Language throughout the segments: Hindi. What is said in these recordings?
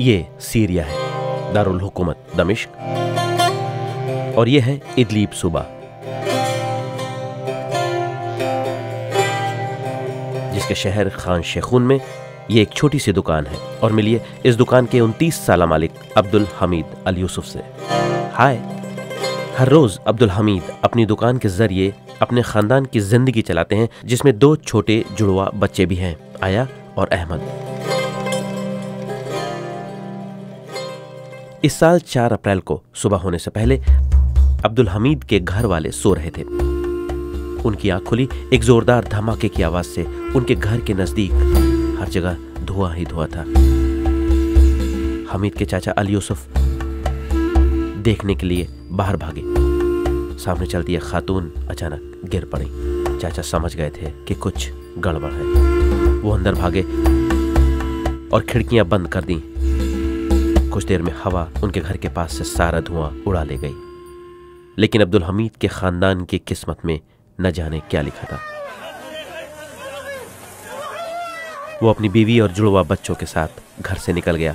ये सीरिया है, दारुल हुकूमत दमिश्क, और ये है इदलीब सूबा, जिसके शहर खान शेखून में ये एक छोटी सी दुकान है। और मिलिए इस दुकान के 29 साला मालिक अब्दुल हमीद अल यूसुफ से। हाय। हर रोज अब्दुल हमीद अपनी दुकान के जरिए अपने खानदान की जिंदगी चलाते हैं, जिसमें 2 छोटे जुड़वा बच्चे भी हैं, आया और अहमद। इस साल 4 अप्रैल को सुबह होने से पहले अब्दुल हमीद के घर वाले सो रहे थे। उनकी आंख खुली एक जोरदार धमाके की आवाज से। उनके घर के नजदीक हर जगह धुआं ही धुआं था। हमीद के चाचा अल यूसुफ देखने के लिए बाहर भागे। सामने चलती एक खातून अचानक गिर पड़ी। चाचा समझ गए थे कि कुछ गड़बड़ है। वो अंदर भागे और खिड़कियां बंद कर दी। कुछ देर में हवा उनके घर के पास से सारा धुआं उड़ा ले गई। लेकिन अब्दुल हमीद के खानदान की किस्मत में न जाने क्या लिखा था। वो अपनी बीवी और जुड़वा बच्चों के साथ घर से निकल गया,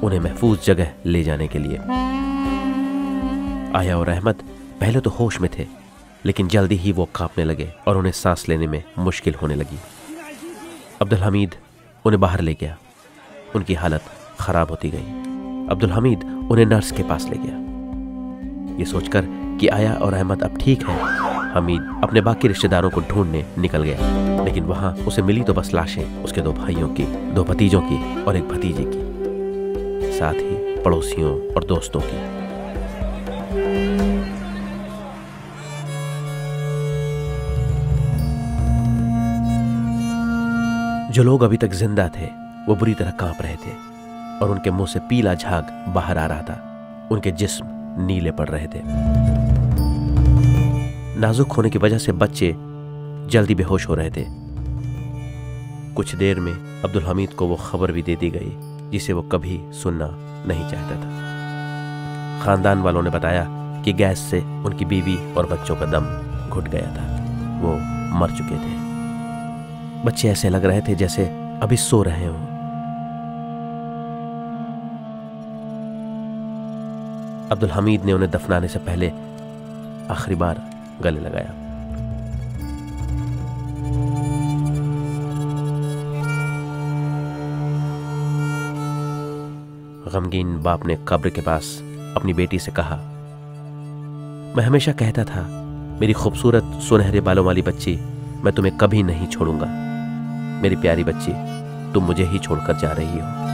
उन्हें महफूज जगह ले जाने के लिए। आया और अहमद पहले तो होश में थे, लेकिन जल्दी ही वो कांपने लगे और उन्हें सांस लेने में मुश्किल होने लगी। अब्दुल हमीद उन्हें बाहर ले गया। उनकी हालत खराब होती गई। अब्दुल हमीद उन्हें नर्स के पास ले गया। ये सोचकर कि आया और अहमद अब ठीक है, हमीद अपने बाकी रिश्तेदारों को ढूंढने निकल गया। लेकिन वहां उसे मिली तो बस लाशें उसके 2 भाइयों की, 2 भतीजों की और एक भतीजे की, साथ ही पड़ोसियों और दोस्तों की। जो लोग अभी तक जिंदा थे वो बुरी तरह कांप रहे थे और उनके मुंह से पीला झाग बाहर आ रहा था। उनके जिस्म नीले पड़ रहे थे। नाजुक होने की वजह से बच्चे जल्दी बेहोश हो रहे थे। कुछ देर में अब्दुल हमीद को वो खबर भी दे दी गई जिसे वो कभी सुनना नहीं चाहता था। खानदान वालों ने बताया कि गैस से उनकी बीवी और बच्चों का दम घुट गया था। वो मर चुके थे। बच्चे ऐसे लग रहे थे जैसे अभी सो रहे हों। अब्दुल हमीद ने उन्हें दफनाने से पहले आखिरी बार गले लगाया। गमगीन बाप ने कब्र के पास अपनी बेटी से कहा, मैं हमेशा कहता था मेरी खूबसूरत सुनहरे बालों वाली बच्ची, मैं तुम्हें कभी नहीं छोड़ूंगा। मेरी प्यारी बच्ची, तुम मुझे ही छोड़कर जा रही हो।